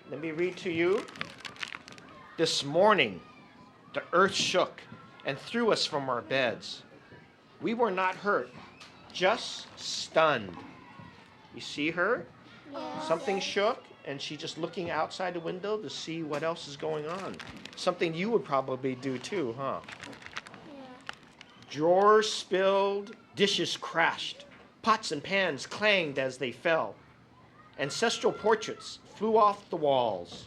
Let me read to you. This morning, the earth shook and threw us from our beds. We were not hurt, just stunned. You see her? Yeah. Something shook, and she's just looking outside the window to see what else is going on. Something you would probably do too, huh? Yeah. Drawers spilled, dishes crashed, pots and pans clanged as they fell. Ancestral portraits flew off the walls.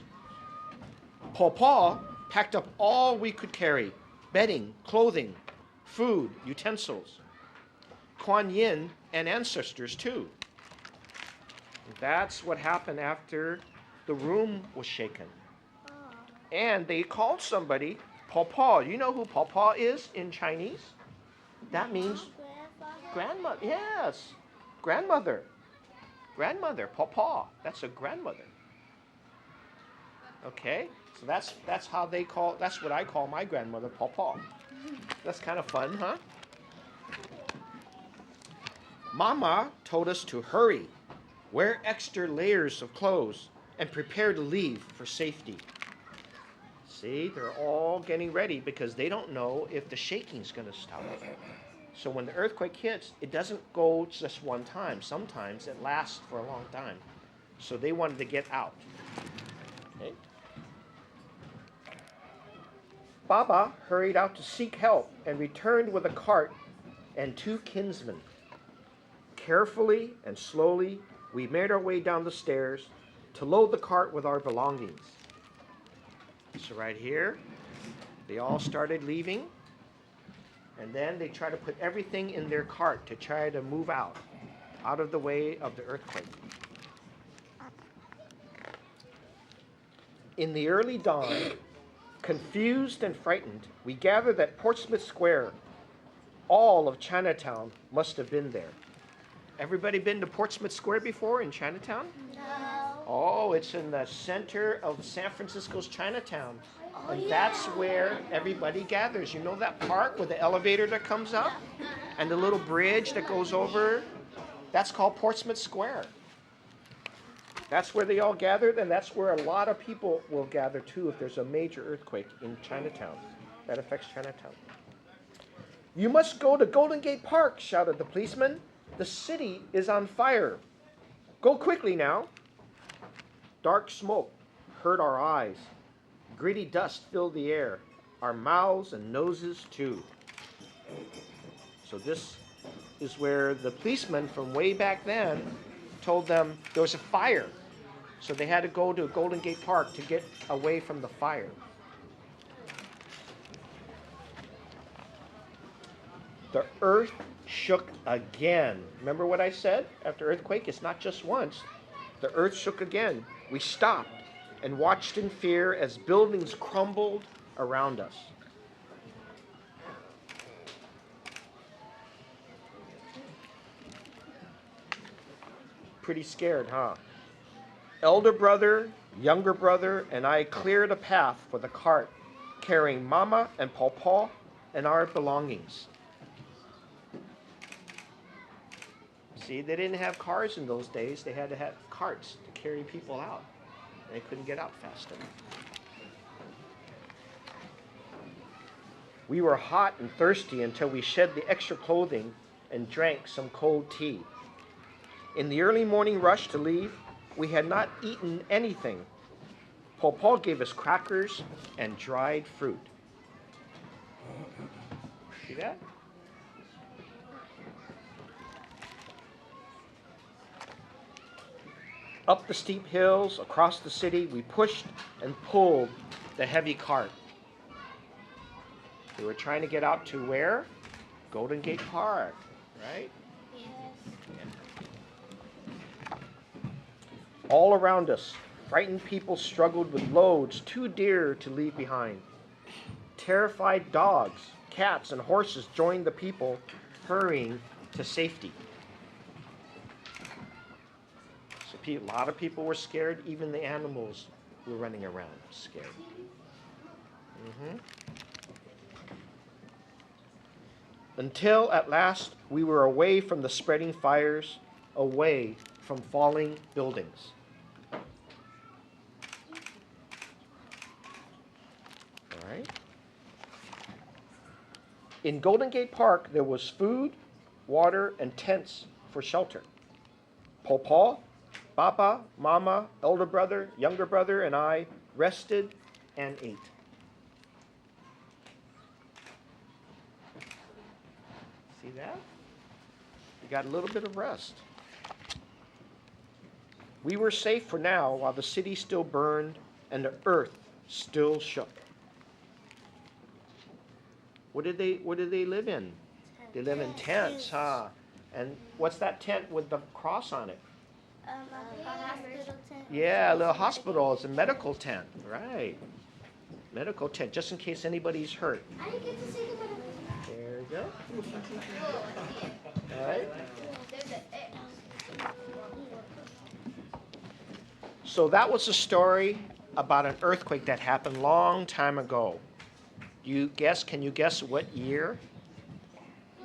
Paw packed up all we could carry, bedding, clothing, food, utensils. Kuan Yin and ancestors too. That's what happened after the room was shaken. Oh. And they called somebody Paw. You know who Paw is in Chinese? That means grandmother. Yes, grandmother. Grandmother, Paw. That's a grandmother. Okay, so that's how they call. That's what I call my grandmother, Paw. That's kind of fun, huh? Mama told us to hurry, wear extra layers of clothes, and prepare to leave for safety. See, they're all getting ready because they don't know if the shaking's going to stop. So when the earthquake hits, it doesn't go just one time. Sometimes it lasts for a long time. So they wanted to get out. Okay? Baba hurried out to seek help and returned with a cart and 2 kinsmen. Carefully and slowly, we made our way down the stairs to load the cart with our belongings. So right here, they all started leaving, and then they try to put everything in their cart to try to move out of the way of the earthquake. In the early dawn, confused and frightened, we gathered at Portsmouth Square. All of Chinatown must have been there. Everybody been to Portsmouth Square before in Chinatown? No. Oh, it's in the center of San Francisco's Chinatown. Oh, And yeah. that's where everybody gathers. You know that park with the elevator that comes up? And the little bridge that goes over? That's called Portsmouth Square. That's where they all gathered, and that's where a lot of people will gather too if there's a major earthquake in Chinatown that affects Chinatown. You must go to Golden Gate Park, shouted the policeman. The city is on fire. Go quickly now. Dark smoke hurt our eyes. Gritty dust filled the air, our mouths and noses too. So this is where the policeman from way back then told them there was a fire. So they had to go to Golden Gate Park to get away from the fire. The earth shook again. Remember what I said after earthquake? It's not just once. The earth shook again. We stopped and watched in fear as buildings crumbled around us. Pretty scared, huh? Elder brother, younger brother, and I cleared a path for the cart, carrying Mama and Paw and our belongings. See, they didn't have cars in those days. They had to have carts to carry people out. They couldn't get out fast enough. We were hot and thirsty until we shed the extra clothing and drank some cold tea. In the early morning rush to leave, we had not eaten anything. Paw gave us crackers and dried fruit. See that? Up the steep hills, across the city, we pushed and pulled the heavy cart. We were trying to get out to where? Golden Gate Park, right? Yes. All around us, frightened people struggled with loads too dear to leave behind. Terrified dogs, cats, and horses joined the people hurrying to safety. So a lot of people were scared. Even the animals were running around scared. Until at last we were away from the spreading fires, away from falling buildings. right. In Golden Gate Park, there was food, water, and tents for shelter. Papa, Papa, Mama, elder brother, younger brother, and I rested and ate. See that? You got a little bit of rest. We were safe for now while the city still burned and the earth still shook. What did they live in? They live in tents, huh? And what's that tent with the cross on it? A hospital tent. Yeah, a little hospital. It's a medical tent, right? Medical tent, just in case anybody's hurt. I didn't get to see the medical tent. There you go. All right. So that was a story about an earthquake that happened long time ago. Can you guess what year?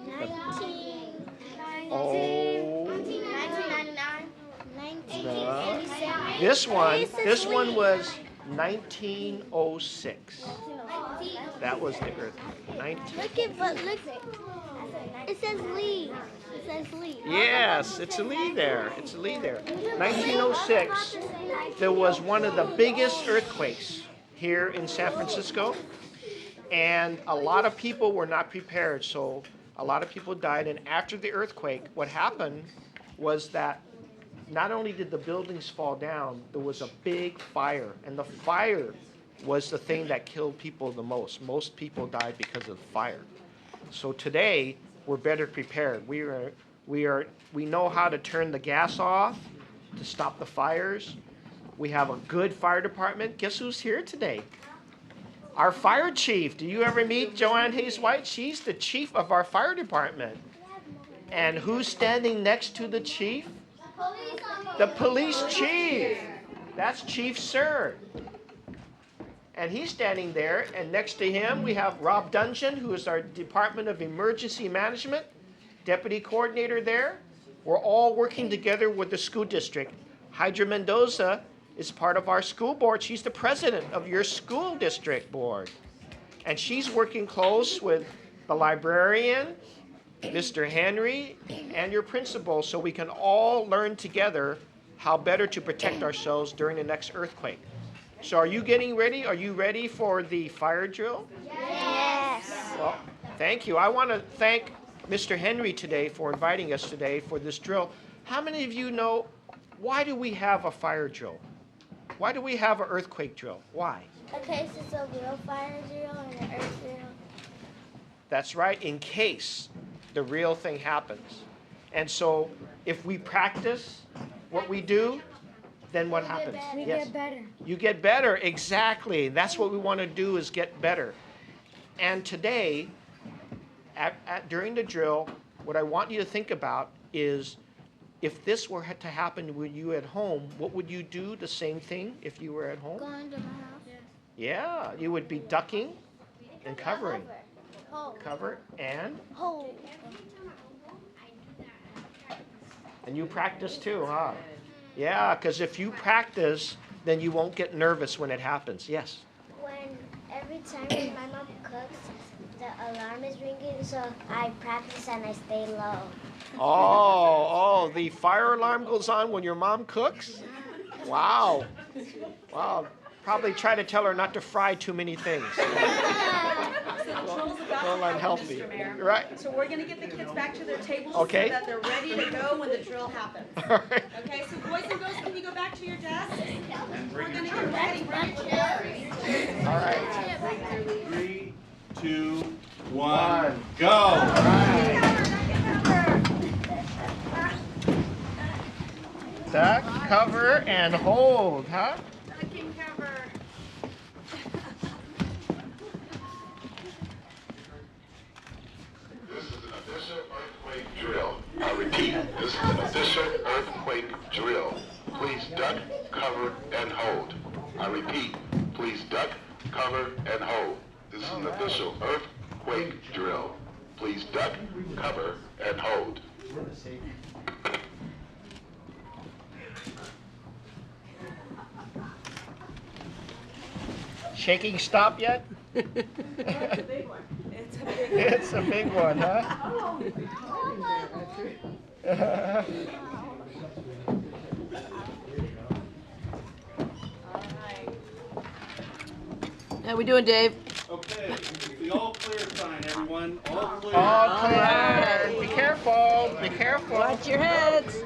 1999. Oh. 1989. This one was 1906. That was the earthquake. Look. It says Lee. It says Lee. Yes, it's a Lee there. It's a Lee there. 1906, there was one of the biggest earthquakes here in San Francisco. And a lot of people were not prepared, so a lot of people died. And after the earthquake, what happened was that not only did the buildings fall down, there was a big fire. And the fire was the thing that killed people the most. Most people died because of the fire. So today, we're better prepared. We know how to turn the gas off to stop the fires. We have a good fire department. Guess who's here today? Our fire chief. Do you ever meet Joanne Hayes White? She's the chief of our fire department. And who's standing next to the chief? The police chief. That's Chief Sir. And he's standing there, and next to him we have Rob Dungeon, who is our Department of Emergency Management, deputy coordinator there. We're all working together with the school district. Hydra Mendoza is part of our school board. She's the president of your school district board. And she's working close with the librarian, Mr. Henry, and your principal, so we can all learn together how better to protect ourselves during the next earthquake. So are you getting ready? Are you ready for the fire drill? Yes. Well, thank you. I want to thank Mr. Henry today for inviting us today for this drill. How many of you know, why do we have a fire drill? Why do we have an earthquake drill? Why? In case it's a real fire drill and an earth drill. That's right, in case the real thing happens. And so if we practice what we do, then what happens? We get better. You get better, exactly. That's what we want to do, is get better. And today, during the drill, what I want you to think about is, if this were to happen with you at home, what would you do? The same thing if you were at home? Go into my house. Yeah, you would be ducking and covering. Hold. Cover and Hold. you practice too, huh? Yeah, because if you practice, then you won't get nervous when it happens. Yes? Every time when my mom cooks, the alarm is ringing, so I practice and I stay low. Oh, the fire alarm goes on when your mom cooks? Wow. Wow. Probably try to tell her not to fry too many things. Well, unhealthy. Right. So we're going to get the kids back to their tables Okay. so that they're ready to go when the drill happens. All right. Okay, so boys and girls, can you go back to your desks? We're going to get ready for the drill. All right. 3, 2, 1, go! Duck, cover, and hold, huh? Ducking cover. This is an official earthquake drill. I repeat, this is an official earthquake drill. Please duck, cover, and hold. I repeat, please duck, cover, and hold. This is an official earthquake drill. Please duck, cover, and hold. Shaking stop yet? It's a big one. It's a big one. It's a big one, huh? How we doing, Dave? Okay, the all clear sign, everyone. All clear. All clear. right. Be careful. Be careful. Watch your heads.